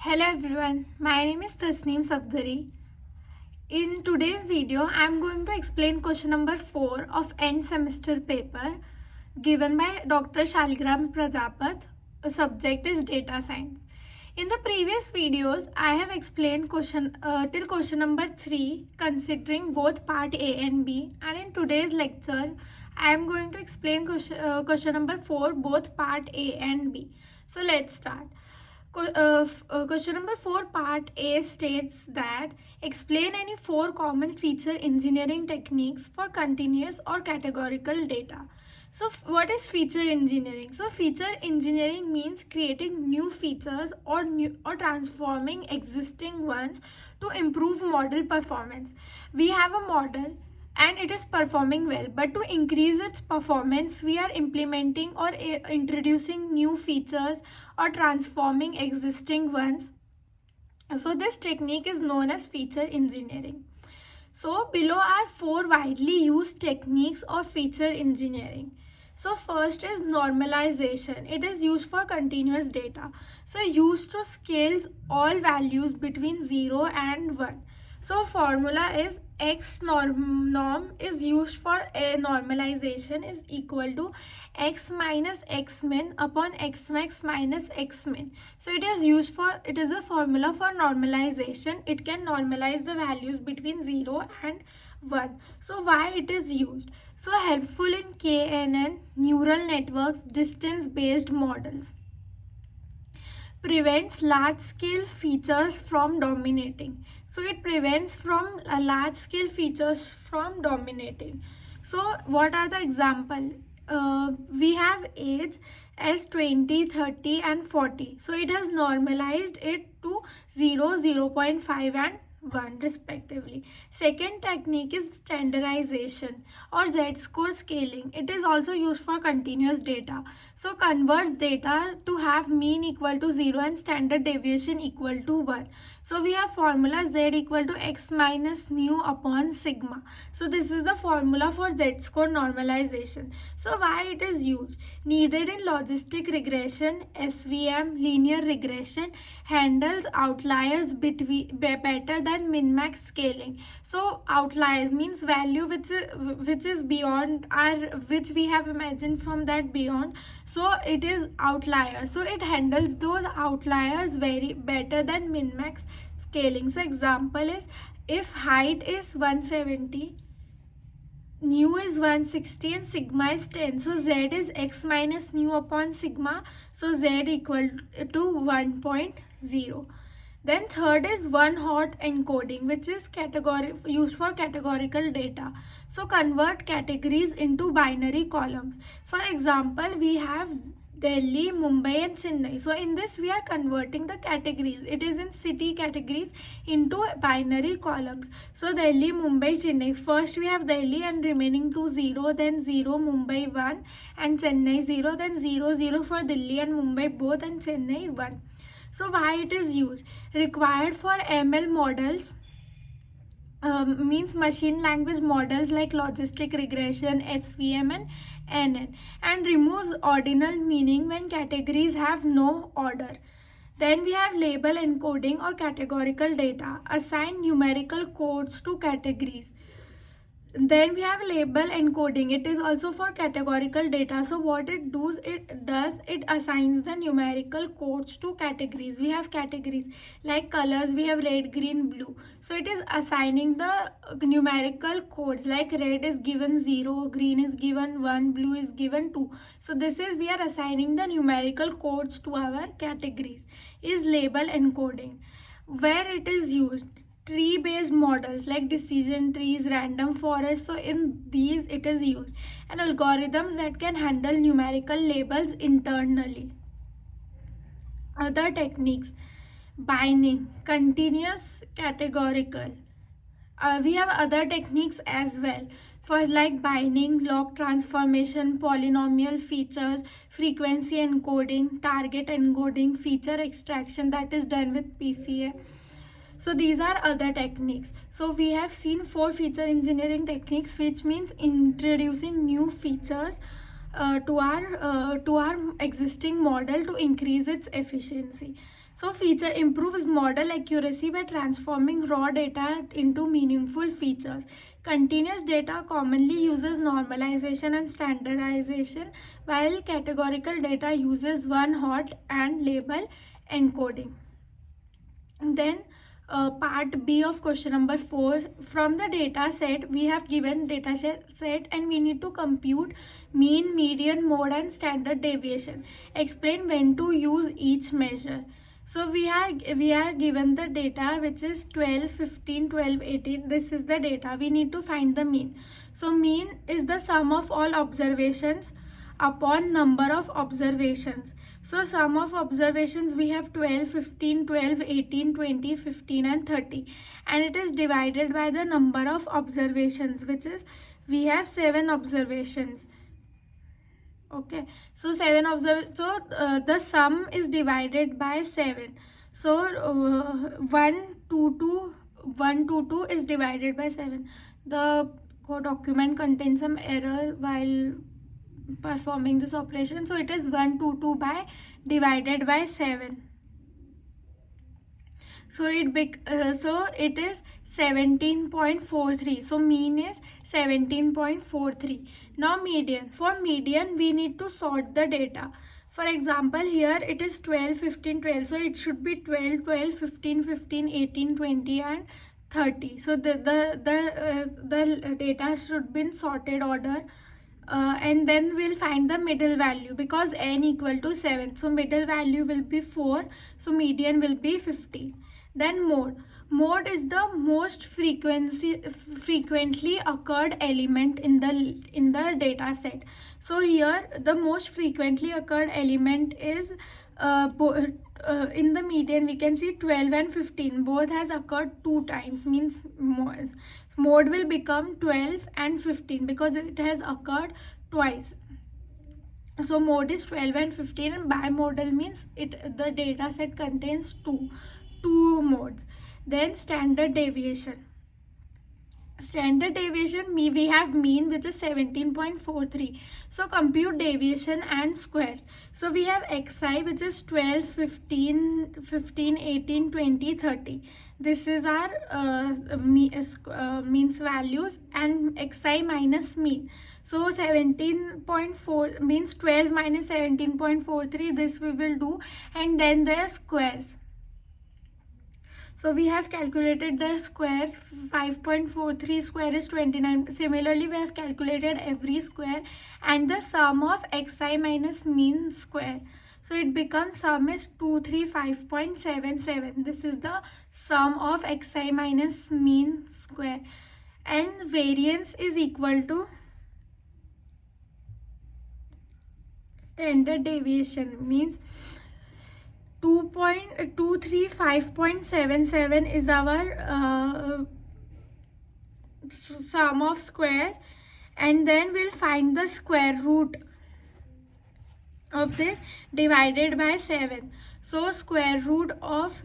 Hello everyone, my name is Tasneem Safdari. In today's video, I am going to explain question number 4 of end semester paper given by Dr. Shaligram Prajapat. The subject is data science. In the previous videos, I have explained till question number 3 considering both part A and B, and in today's lecture, I am going to explain question number 4 both part A and B. So let's start. Question number 4 part A states that explain any 4 common feature engineering techniques for continuous or categorical data. So what is feature engineering? So feature engineering means creating new features or transforming existing ones to improve model performance. We have a model and it is performing well, but to increase its performance we are implementing or introducing new features or transforming existing ones. So this technique is known as feature engineering. So below are 4 widely used techniques of feature engineering. So first is normalization. It is used for continuous data. So used to scale all values between 0 and 1. So formula is x norm is used for a normalization is equal to x minus x min upon x max minus x min. So it is a formula for normalization. It can normalize the values between 0 and 1. So why it is used? So helpful in KNN, neural networks, distance based models. Prevents large scale features from dominating. So it prevents from large scale features from dominating. So what are the example? We have age as 20, 30 and 40. So it has normalized it to 0, 0.5 and 1 respectively. Second technique is standardization or z-score scaling. It is also used for continuous data. So converts data to have mean equal to 0 and standard deviation equal to 1. So we have formula z equal to x minus nu upon sigma. So this is the formula for z-score normalization. So why it is used? Needed in logistic regression, SVM, linear regression, handles outliers better than min-max scaling. So outliers means value which is beyond which we have imagined from that beyond. So it is outlier. So it handles those outliers very better than min-max scaling. So example is if height is 170, nu is 160 and sigma is 10. So z is x minus nu upon sigma. So z equal to 1.0. Then third is one hot encoding, which is used for categorical data. So convert categories into binary columns. For example, we have Delhi, Mumbai and Chennai. So in this we are converting the categories. It is in city categories into binary columns. So Delhi, Mumbai, Chennai. First we have Delhi and remaining to 0, then 0, Mumbai 1 and Chennai 0, then 0, 0 for Delhi and Mumbai both and Chennai 1. So why it is used? Required for ML models, means machine language models like logistic regression, SVM and NN, and removes ordinal meaning when categories have no order. Then we have label encoding or categorical data. Assign numerical codes to categories. Then we have label encoding. It is also for categorical data. So what it does, it assigns the numerical codes to categories. We have categories like colors. We have red, green, blue. So it is assigning the numerical codes, like red is given 0, green is given 1, blue is given 2. So this is we are assigning the numerical codes to our categories. Is label encoding. Where it is used? Tree based models like decision trees, random forests. So in these it is used, and algorithms that can handle numerical labels internally. Other techniques: binding, continuous, categorical. We have other techniques as well, for like binding, log transformation, polynomial features, frequency encoding, target encoding, feature extraction, that is done with PCA. So these are other techniques. So we have seen 4 feature engineering techniques, which means introducing new features to our existing model to increase its efficiency. So feature improves model accuracy by transforming raw data into meaningful features. Continuous data commonly uses normalization and standardization, while categorical data uses one hot and label encoding. Then part B of question number 4, from the data set we have given data set and we need to compute mean, median, mode and standard deviation. Explain when to use each measure. So we are given the data which is 12, 15, 12, 18. This is the data. We need to find the mean. So mean is the sum of all observations upon number of observations. So sum of observations we have 12, 15, 12, 18, 20, 15 and 30, and it is divided by the number of observations, which is we have 7 observations. Okay, so the sum is divided by 7. So 122 is divided by 7. The document contains some error while performing this operation, so it is 122 by divided by 7. So it is 17.43. So mean is 17.43. Now median. For median we need to sort the data. For example, here it is 12, 15, 12. So it should be 12, 12, 15, 15, 18, 20 and 30. So the data should be in sorted order. And then we'll find the middle value because n equal to 7. So middle value will be 4. So median will be 15. Then mode. Mode is the most frequently occurred element in the data set. So here the most frequently occurred element is in the median we can see 12 and 15 both has occurred 2 times, means mode will become 12 and 15 because it has occurred twice. So mode is 12 and 15 and bimodal means the data set contains two modes. Then standard deviation. Standard deviation, we have mean which is 17.43. So compute deviation and squares. So we have xi which is 12, 15, 15, 18, 20, 30. This is our means values, and xi minus mean. So 17.4 means 12 minus 17.43. This we will do, and then the squares. So we have calculated the squares. 5.43 square is 29. Similarly, we have calculated every square and the sum of xi minus mean square. So it becomes sum is 235.77. This is the sum of xi minus mean square. And variance is equal to standard deviation, means 235.77 is our sum of squares, and then we'll find the square root of this divided by 7. So square root of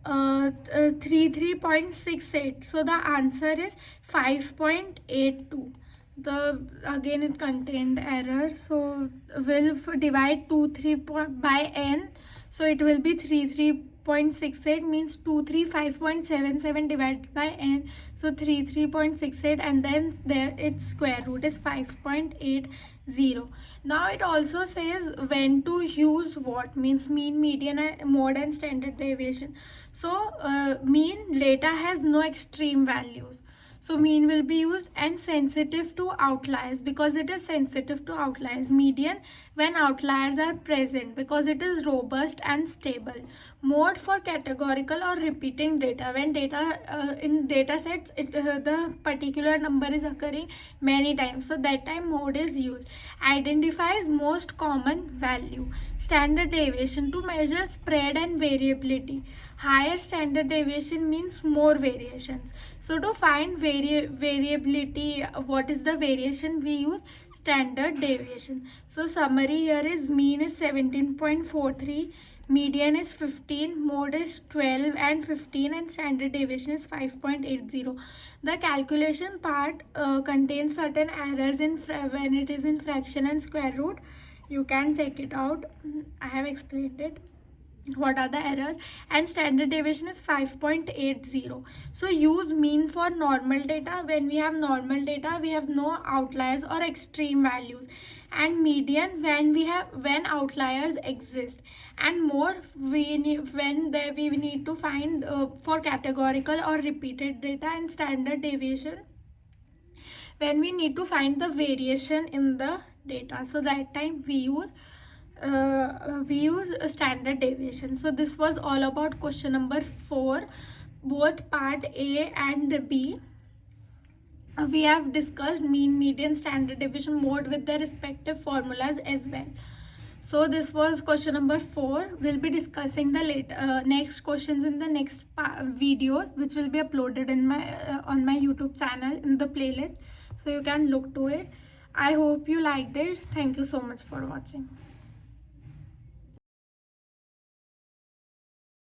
33.68. So the answer is 5.82. Again it contained error, so we'll divide 23 by n. So it will be 33.68 means 235.77 divided by n. So 33.68, and then there its square root is 5.80. Now it also says when to use what, means mean, median, mode and standard deviation. So mean data has no extreme values. So mean will be used, and sensitive to outliers because it is sensitive to outliers. Median when outliers are present because it is robust and stable. Mode for categorical or repeating data. When data in data sets the particular number is occurring many times, so that time mode is used. Identifies most common value. Standard deviation to measure spread and variability. Higher standard deviation means more variations. So to find variability, what is the variation, we use standard deviation. So summary here is mean is 17.43, median is 15, mode is 12 and 15, and standard deviation is 5.80. The calculation part contains certain errors in when it is in fraction and square root. You can check it out. I have explained it what are the errors. And standard deviation is 5.80. So use mean for normal data. When we have normal data, we have no outliers or extreme values, and median when outliers exist, and more we need to find for categorical or repeated data, and standard deviation when we need to find the variation in the data. So that time we use a standard deviation. So this was all about question number 4, both part A and B. We have discussed mean, median, standard deviation, mode with their respective formulas as well. So this was question number 4. We'll be discussing the next questions in the next videos, which will be uploaded in my on my YouTube channel in the playlist, so you can look to it. I hope you liked it. Thank you so much for watching.